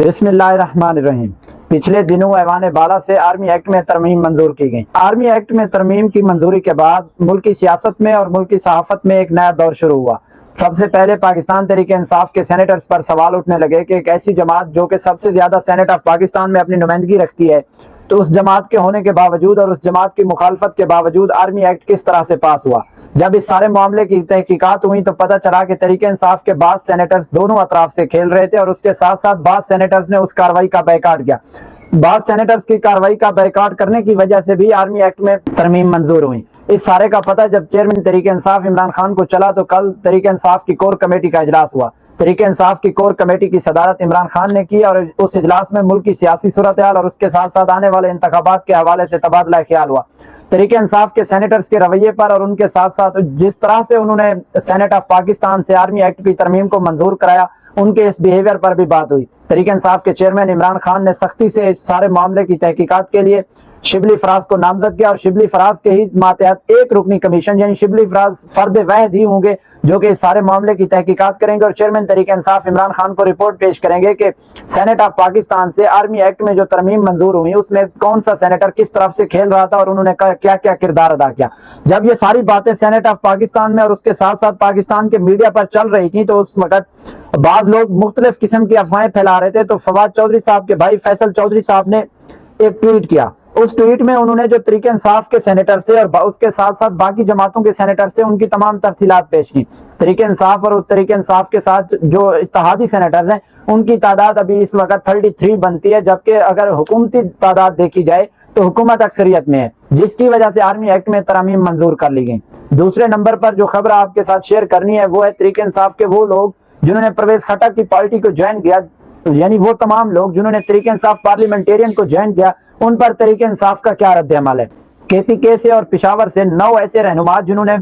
بسم اللہ الرحمن الرحیم۔ پچھلے دنوں ایوان بالا سے آرمی ایکٹ میں ترمیم منظور کی گئی۔ آرمی ایکٹ میں ترمیم کی منظوری کے بعد ملکی سیاست میں اور ملکی صحافت میں ایک نیا دور شروع ہوا۔ سب سے پہلے پاکستان تحریک انصاف کے سینیٹرز پر سوال اٹھنے لگے کہ ایک ایسی جماعت جو کہ سب سے زیادہ سینٹ آف پاکستان میں اپنی نمائندگی رکھتی ہے، تو اس جماعت کے ہونے کے باوجود اور اس جماعت کی مخالفت کے باوجود آرمی ایکٹ کس طرح سے پاس ہوا۔ جب اس سارے معاملے کی تحقیقات ہوئی تو پتہ چلا کہ تحریک انصاف کے بعض سینیٹرز دونوں اطراف سے کھیل رہے تھے، اور اس کے ساتھ ساتھ بعض سینیٹرز نے اس کارروائی کا بائیکاٹ کیا۔ بعض سینیٹرز کی کارروائی کا بائیکاٹ کرنے کی وجہ سے بھی آرمی ایکٹ میں ترمیم منظور ہوئی۔ اس سارے کا پتہ جب چیئرمین تحریک انصاف عمران خان کو چلا تو کل تحریک انصاف کی کور کمیٹی کا اجلاس ہوا۔ تحریک انصاف کی کور کمیٹی کی صدارت عمران خان نے کی، اور اس اجلاس میں ملک کی سیاسی صورتحال اور اس کے ساتھ ساتھ آنے والے انتخابات کے حوالے سے تبادلہ خیال ہوا۔ تحریک انصاف کے سینیٹرز کے رویے پر اور ان کے ساتھ ساتھ جس طرح سے انہوں نے سینٹ آف پاکستان سے آرمی ایکٹ کی ترمیم کو منظور کرایا، ان کے اس بیہیویئر پر بھی بات ہوئی۔ تحریک انصاف کے چیئرمین عمران خان نے سختی سے اس سارے معاملے کی تحقیقات کے لیے شبلی فراز کو نامزد کیا، اور شبلی فراز کے ہی ماتحت ایک رکنی کمیشن یعنی شبلی فراز فرد واحد ہی ہوں گے جو کہ اس سارے معاملے کی تحقیقات کریں گے، اور چیئرمین تحریک انصاف عمران خان کو رپورٹ پیش کریں گے کہ سینٹ آف پاکستان سے آرمی ایکٹ میں جو ترمیم منظور ہوئی اس میں کون سا سینیٹر کس طرف سے کھیل رہا تھا اور انہوں نے کیا کیا کردار ادا کیا۔ جب یہ ساری باتیں سینٹ آف پاکستان میں اور اس کے ساتھ ساتھ پاکستان کے میڈیا پر چل رہی تھیں تو اس وقت بعض لوگ مختلف قسم کی افواہیں پھیلا رہے تھے۔ تو فواد چودھری صاحب کے بھائی فیصل چودھری صاحب نے ایک ٹویٹ کیا۔ اس ٹویٹ میں انہوں نے جو تحریک انصاف کے سینیٹر سے اور اس کے ساتھ ساتھ باقی جماعتوں کے سینیٹر سے ان کی تمام تفصیلات پیش کی۔ تحریک انصاف اور تحریک انصاف کے ساتھ جو اتحادی سینیٹرز ہیں ان کی تعداد ابھی اس وقت 33 بنتی ہے، جبکہ اگر حکومتی تعداد دیکھی جائے تو حکومت اکثریت میں ہے، جس کی وجہ سے آرمی ایکٹ میں ترامیم منظور کر لی گئی۔ دوسرے نمبر پر جو خبر آپ کے ساتھ شیئر کرنی ہے وہ ہے تحریک انصاف کے وہ لوگ جنہوں نے پرویز خٹک کی پارٹی کو جوائن کیا، یعنی وہ تمام لوگ جنہوں نے تحریک انصاف پارلیمنٹیرین کو جوائن کیا، ان پر تحریک انصاف کا کیا رد عمل ہے۔ کے پی کے سے اور پشاور سے 9 ایسے رہنما جنہوں نے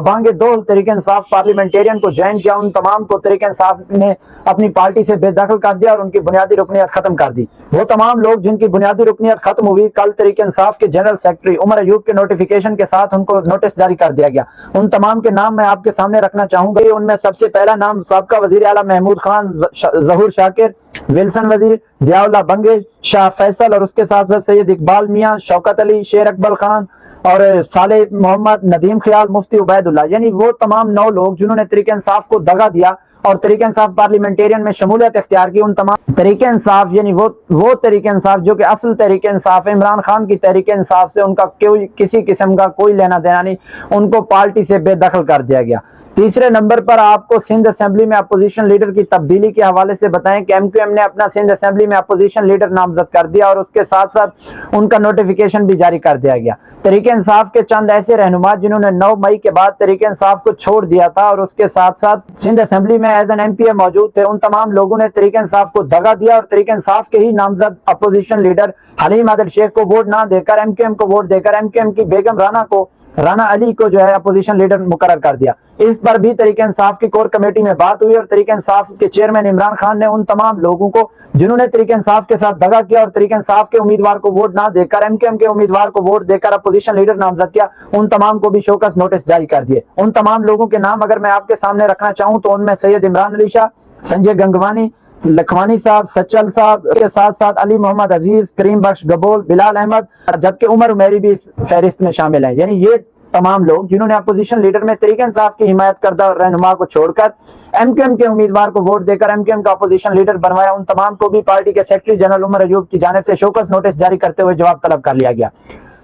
بانگ دو تحریک انصاف پارلیمنٹیرین کو جوائن کیا، ان تمام کو تحریک انصاف نے اپنی پارٹی سے بے دخل کر دیا اور ان کی بنیادی رکنیت ختم کر دی۔ وہ تمام لوگ جن کی بنیادی رکنیت ختم ہوئی، کل تحریک انصاف کے جنرل سیکرٹری عمر ایوب کے نوٹیفیکیشن کے ساتھ ان کو نوٹس جاری کر دیا گیا۔ ان تمام کے نام میں آپ کے سامنے رکھنا چاہوں گا۔ ان میں سب سے پہلا نام سابقہ وزیر اعلیٰ محمود خان، ظہور شاکر، ولسن وزیر، ضیاء اللہ بنگے، شاہ فیصل، اور اس کے ساتھ ساتھ سید اقبال میاں، شوکت علی، شیر اکبر خان اور صالح محمد، ندیم خیال، مفتی عبید اللہ، یعنی وہ تمام 9 لوگ جنہوں نے تحریک انصاف کو دغا دیا اور تحریک انصاف پارلیمنٹیرین میں شمولیت اختیار کی۔ ان تمام تحریک انصاف یعنی وہ تحریک انصاف جو کہ اصل تحریک انصاف ہے، عمران خان کی تحریک انصاف سے ان کا کسی قسم کا کوئی لینا دینا نہیں، ان کو پارٹی سے بے دخل کر دیا گیا۔ تیسرے نمبر پر آپ کو سندھ اسمبلی میں اپوزیشن لیڈر کی تبدیلی کے حوالے سے بتائیں کہ ایم کیو ایم نے اپنا سندھ اسمبلی میں اپوزیشن لیڈر نامزد کر دیا اور اس کے ساتھ ساتھ ان کا نوٹیفیکیشن بھی جاری کر دیا گیا۔ تحریک انصاف کے چند ایسے رہنما جنہوں نے 9 مئی کے بعد تحریک انصاف کو چھوڑ دیا تھا اور اس کے ساتھ ساتھ سندھ اسمبلی میں ایز این ایم پی اے موجود تھے، ان تمام لوگوں نے تحریک انصاف کو دغا دیا اور تحریک انصاف کے ہی نامزد اپوزیشن لیڈر حلیم عادل شیخ کو ووٹ نہ دے کر ایم کیو ایم کو ووٹ دے کر ایم کیو ایم کی بیگم رانا علی کو جو ہے اپوزیشن لیڈر مقرر کر دیا۔ اس پر بھی تحریک انصاف کی کور کمیٹی میں بات ہوئی اور تحریک انصاف کے چیئرمین عمران خان نے ان تمام لوگوں کو جنہوں نے تحریک انصاف کے ساتھ دغا کیا اور تحریک انصاف کے امیدوار کو ووٹ نہ دے کر ایم کیو ایم کے امیدوار کو ووٹ دے کر اپوزیشن لیڈر نامزد کیا، ان تمام کو بھی شوکس نوٹس جاری کر دیے۔ ان تمام لوگوں کے نام اگر میں آپ کے سامنے رکھنا چاہوں تو ان میں سید عمران علی شاہ، سنجے گنگوانی، لکھوانی صاحب، سچل صاحب کے ساتھ ساتھ علی محمد عزیز، کریم بخش گبول، بلال احمد، جبکہ عمر عمیری بھی اس فہرست میں شامل ہیں۔ یعنی یہ تمام لوگ جنہوں نے اپوزیشن لیڈر میں تحریک انصاف کی حمایت کردہ رہنما کو چھوڑ کر ایم کیو ایم کے امیدوار کو ووٹ دے کر ایم کیو ایم کا اپوزیشن لیڈر بنوایا، ان تمام کو بھی پارٹی کے سیکرٹری جنرل عمر ایوب کی جانب سے شوکس نوٹس جاری کرتے ہوئے جواب طلب کر لیا گیا۔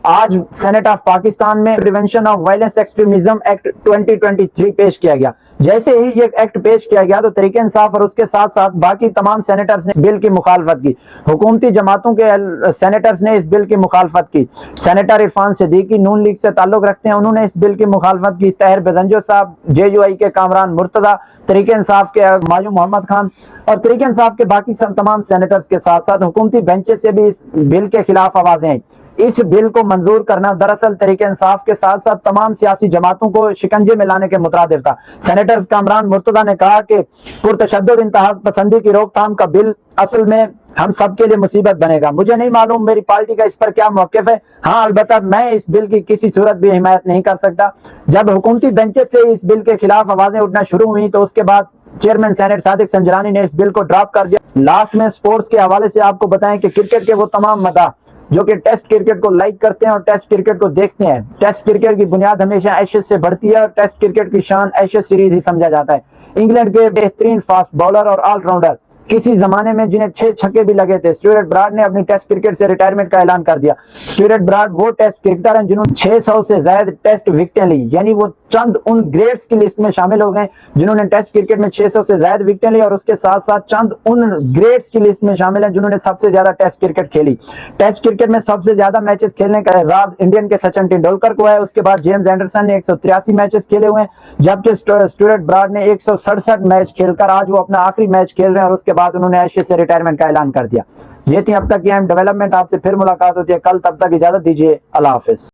آج سینٹ آف پاکستان میں prevention of violence extremism act 2023 پیش کیا گیا۔ جیسے ہی یہ ایکٹ پیش کیا گیا تو تحریک انصاف اور اس کے ساتھ ساتھ باقی تمام سینیٹرز نے اس بل کی مخالفت کی۔ حکومتی جماعتوں کے سینیٹرز نے اس بل کی مخالفت کی۔ سینیٹر عرفان صدیقی نون لیگ سے تعلق رکھتے ہیں، انہوں نے اس بل کی مخالفت کی۔ طاہر بزنجو صاحب، جے یو آئی کے کامران مرتضی، تحریک انصاف کے مایو محمد خان اور تحریک انصاف کے باقی تمام سینیٹرز کے ساتھ ساتھ حکومتی بینچز سے بھی اس بل کے خلاف آوازیں آئیں۔ اس بل کو منظور کرنا دراصل تحریک انصاف کے ساتھ ساتھ تمام سیاسی جماعتوں کو شکنجے میں لانے کے مترادف تھا۔ سینیٹر کامران مرتضی نے کہا کہ پرتشدد انتہا پسندی کی روک تھام کا بل اصل میں ہم سب کے لیے مصیبت بنے گا۔ مجھے نہیں معلوم میری پارٹی کا اس پر کیا موقف ہے، ہاں البتہ میں اس بل کی کسی صورت بھی حمایت نہیں کر سکتا۔ جب حکومتی بینچز سے اس بل کے خلاف آوازیں اٹھنا شروع ہوئیں تو اس کے بعد چیئرمین سینٹ صادق سنجرانی نے اس بل کو ڈراپ کر دیا۔ لاسٹ میں سپورٹس کے حوالے سے آپ کو بتائیں کہ کرکٹ کے وہ تمام مداح جو کہ ٹیسٹ کرکٹ کو لائک کرتے ہیں اور ٹیسٹ کرکٹ کو دیکھتے ہیں، ٹیسٹ کرکٹ کی بنیاد ہمیشہ ایشز سے بڑھتی ہے اور ٹیسٹ کرکٹ کی شان ایشز سیریز ہی سمجھا جاتا ہے۔ انگلینڈ کے بہترین فاسٹ بولر اور آل راؤنڈر کسی زمانے میں جنہیں 6 چھکے بھی لگے تھے، اسٹیورٹ براڈ نے اپنی ٹیسٹ کرکٹ سے ریٹائرمنٹ کا اعلان کر دیا۔ اسٹیورٹ براڈ وہ ٹیسٹ کرکٹر ہیں جنہوں نے 600 سے زائد ٹیسٹ وکٹیں لی، یعنی وہ چند ان گریٹس کی لسٹ میں شامل ہو گئے جنہوں نے ٹیسٹ کرکٹ میں 600 سے زائد وکٹیں لی، اور اس کے ساتھ ساتھ چند ان گریٹس کی لسٹ میں شامل ہیں جنہوں نے سب سے زیادہ ٹیسٹ کرکٹ کھیلی۔ ٹیسٹ کرکٹ میں سب سے زیادہ میچز کھیلنے کا اعزاز انڈین کے سچن ٹنڈولکر کو ہے، اس کے بعد جیمز اینڈرسن نے 183 میچز کھیلے ہوئے ہیں، جبکہ اسٹیورٹ براڈ نے 167 میچ کھیل کر آج وہ اپنا آخری میچ کھیل رہے ہیں اور اس کے بعد انہوں نے ایشز سے ریٹائرمنٹ کا اعلان کر دیا۔ یہ تھی اب تک کی اہم ڈیولپمنٹ، آپ سے پھر ملاقات ہوتی ہے کل، تب تک اجازت دیجیے، اللہ حافظ۔